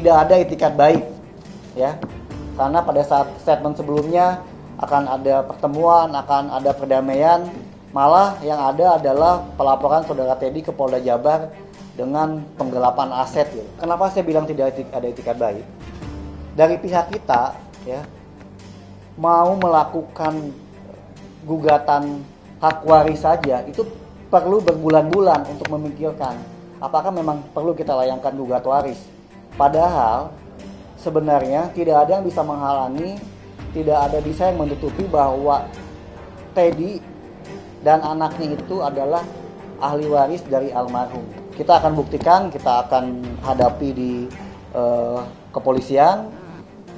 tidak ada itikat baik, ya. Karena pada saat statement sebelumnya akan ada pertemuan, akan ada perdamaian, malah yang ada adalah pelaporan saudara Teddy ke Polda Jabar dengan penggelapan aset. Gitu. Kenapa saya bilang tidak ada itikat baik? Dari pihak kita, ya, mau melakukan gugatan hak waris saja itu perlu berbulan-bulan untuk memikirkan apakah memang perlu kita layangkan gugat waris. Padahal sebenarnya tidak ada yang bisa menghalangi, tidak ada bisa yang menutupi bahwa Teddy dan anaknya itu adalah ahli waris dari almarhum. Kita akan buktikan, kita akan hadapi di kepolisian,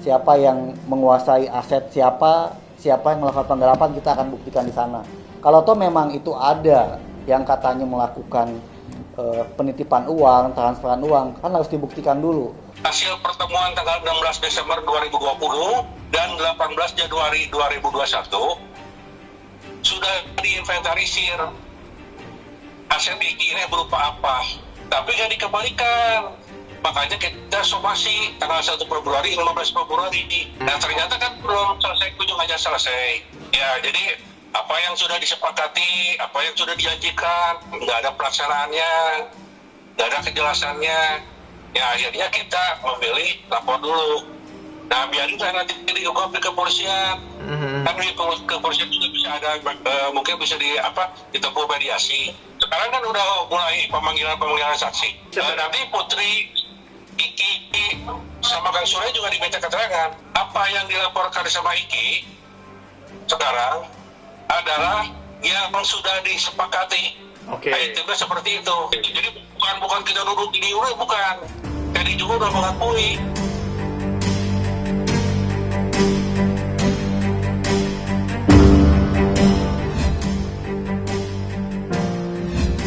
siapa yang menguasai aset siapa yang melakukan penggelapan, kita akan buktikan di sana. Kalau toh memang itu ada yang katanya melakukan penitipan uang, transferan uang, kan harus dibuktikan dulu. Hasil pertemuan tanggal 16 Desember 2020 dan 18 Januari 2021 sudah diinventarisir aset IKI ini berupa apa, tapi nggak dikembalikan. Makanya kita somasi tanggal 1 Februari, 15 Februari. Nah ternyata kan belum selesai, kunjung aja selesai. Ya jadi apa yang sudah disepakati, apa yang sudah dijanjikan, nggak ada pelaksanaannya, nggak ada kejelasannya. Ya akhirnya kita memilih lapor dulu. Nah biarin nanti diungkap di kepolisian. Kan di kepolisian juga bisa ada, mungkin bisa ditempuh mediasi. Sekarang kan udah mulai pemanggilan saksi. Nanti Putri, Iki sama Kang Surya juga diminta keterangan. Apa yang dilaporkan sama Iki sekarang adalah yang sudah disepakati. Nah, itu seperti itu. Jadi bukan kita duduk di diurut, bukan. Tadi juga udah mengakui.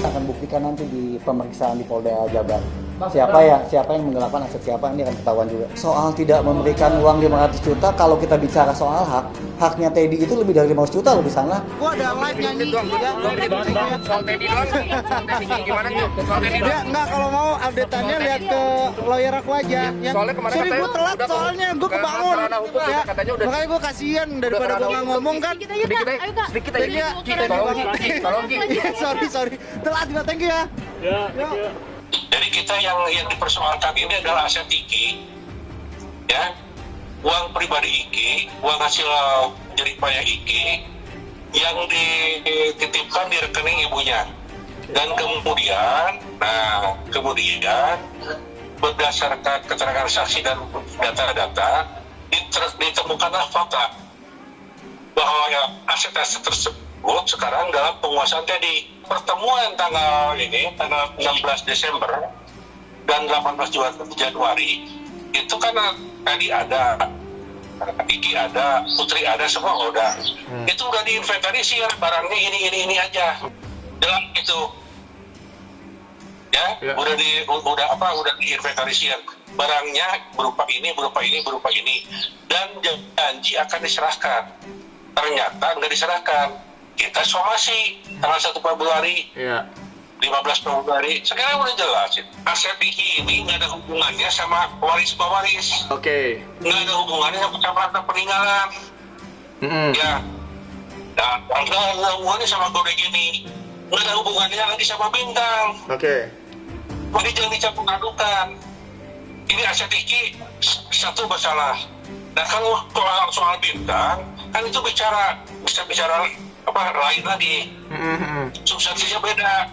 Akan buktikan nanti di pemeriksaan di Polda Jabar. Siapa yang menggelapkan aset siapa, ini akan ketahuan juga. Soal tidak memberikan uang 500 juta, kalau kita bicara soal haknya Teddy itu lebih dari 500 juta loh di sana. Gua ada live nyanyi ya. Soal Teddy doang. Gimana nih? Soal Teddy doang. Enggak, kalau mau update-annya lihat ke lawyer aku aja. Soalnya kemarin sorry, gua telat soalnya, gua kebangun. Ya, makanya gua kasihan daripada gua nggak ngomong kan. Sedikit aja. Tolong Ki. Sorry. Telat, thank you ya. Ya. Jadi kita yang dipersoalkan ini adalah aset IKI, ya, uang pribadi IKI, uang hasil jeripaya IKI yang dititipkan di rekening ibunya, dan kemudian berdasarkan keterangan saksi dan data-data ditemukanlah fakta bahwa aset-aset tersebut sekarang dalam penguasaan Teddy. Pertemuan tanggal 16 Desember dan 18 Januari itu kan tadi ada Iki ada, Putri ada, semua udah. Itu udah diinventarisir, barangnya ini aja. Dalam itu ya. Udah diinventarisir. Barangnya berupa ini dan janji akan diserahkan. Ternyata nggak diserahkan. Kita somasi tanggal 1 Februari, 15 Februari. Sekarang udah jelas, aset IKI ini nggak ada hubungannya sama waris-pewaris. Nggak ada hubungannya sama kecamatan peninggalan. Ya, dan nggak ada hubungannya sama Goreng ini. Nggak ada hubungannya lagi sama Bintang. Jadi jangan dicampur adukan. Ini aset IKI satu masalah. Nah kalau soal Bintang, kan itu bisa bicara lain lagi, substansinya beda.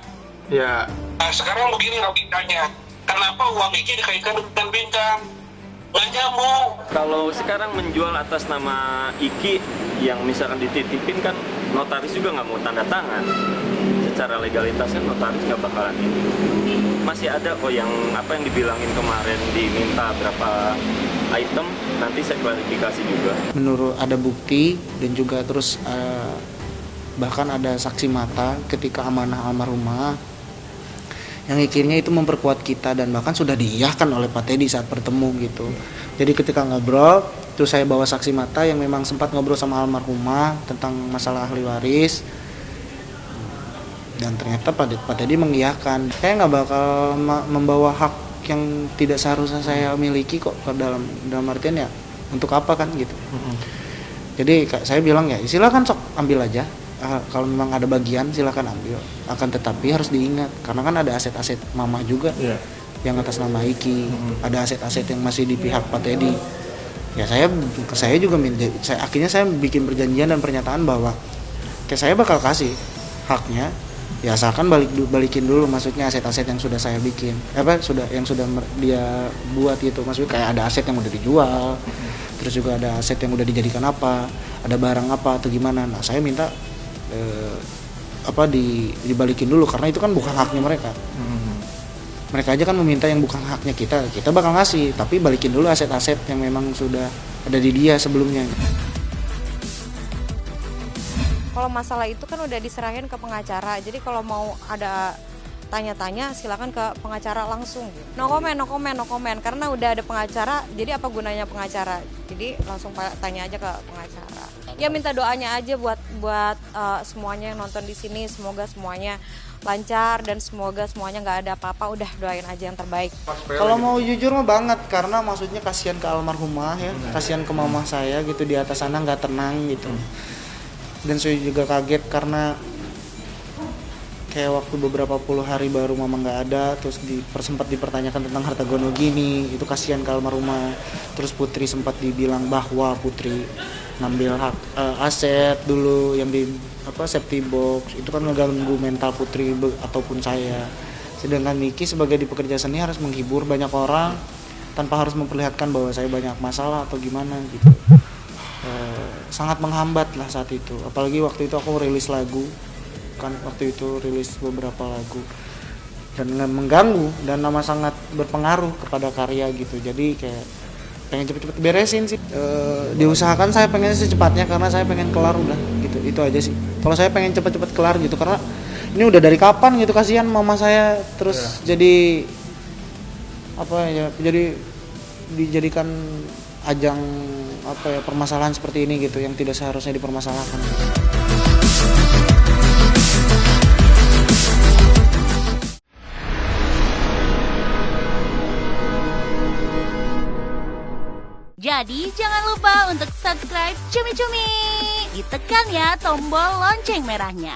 Nah sekarang begini logikanya, kenapa uang IKI dikaitkan dengan Bintang? Nggak nyambung. Kalau sekarang menjual atas nama IKI yang misalkan dititipin kan notaris juga nggak mau tanda tangan. Secara legalitasnya notaris nggak bakalan ini. Masih ada kok yang dibilangin kemarin diminta berapa item, nanti saya klarifikasi juga. Menurut ada bukti dan juga terus bahkan ada saksi mata ketika amanah almarhumah yang akhirnya itu memperkuat kita dan bahkan sudah diiyahkan oleh Pak Teddy saat bertemu gitu. Jadi ketika ngobrol, terus saya bawa saksi mata yang memang sempat ngobrol sama almarhumah tentang masalah ahli waris. Dan ternyata Pak Teddy mengiyahkan. Saya nggak bakal membawa hak yang tidak seharusnya saya miliki kok, dalam artian ya untuk apa kan gitu. Jadi saya bilang ya silakan sok ambil aja. Kalau memang ada bagian silakan ambil. Akan tetapi harus diingat karena kan ada aset-aset mama juga yang atas nama Iki, ada aset-aset yang masih di pihak Pak Teddy. Ya saya juga akhirnya saya bikin perjanjian dan pernyataan bahwa saya bakal kasih haknya. Ya asalkan balikin dulu, maksudnya aset-aset yang sudah saya bikin, yang sudah dia buat gitu. Maksudnya kayak ada aset yang udah dijual, terus juga ada aset yang udah dijadikan apa, ada barang apa atau gimana. Nah saya minta dibalikin dulu karena itu kan bukan haknya mereka. Mereka aja kan meminta yang bukan haknya kita bakal ngasih, tapi balikin dulu aset-aset yang memang sudah ada di dia sebelumnya. Kalau masalah itu kan udah diserahin ke pengacara, jadi kalau mau ada tanya-tanya silakan ke pengacara langsung. No comment, karena udah ada pengacara, jadi apa gunanya pengacara? Jadi langsung tanya aja ke pengacara. Ya minta doanya aja buat semuanya yang nonton di sini, semoga semuanya lancar dan semoga semuanya nggak ada apa-apa. Udah doain aja yang terbaik. Kalau mau jujur mah banget, karena maksudnya kasihan ke almarhumah ya, kasihan ke mama saya gitu di atas sana nggak tenang gitu. Dan saya juga kaget karena kayak waktu beberapa puluh hari baru mama nggak ada, terus sempat dipertanyakan tentang harta gono gini, itu kasihan ke almarhumah. Terus Putri sempat dibilang bahwa Putri ngambil hak aset dulu yang di safety box, itu kan ngeganggu mental Putri ataupun saya. Sedangkan Niki sebagai di pekerja seni harus menghibur banyak orang tanpa harus memperlihatkan bahwa saya banyak masalah atau gimana gitu. Sangat menghambat lah saat itu, apalagi waktu itu aku rilis lagu kan, waktu itu rilis beberapa lagu dan mengganggu dan sangat berpengaruh kepada karya gitu. Jadi kayak pengen cepet-cepet beresin sih. Diusahakan saya pengen secepatnya karena saya pengen kelar udah gitu, itu aja sih. Kalau saya pengen cepet-cepet kelar gitu karena ini udah dari kapan gitu, kasihan mama saya terus jadi jadi dijadikan ajang permasalahan seperti ini gitu yang tidak seharusnya dipermasalahkan. Jadi jangan lupa untuk subscribe Cumi Cumi. Ditekan ya tombol lonceng merahnya.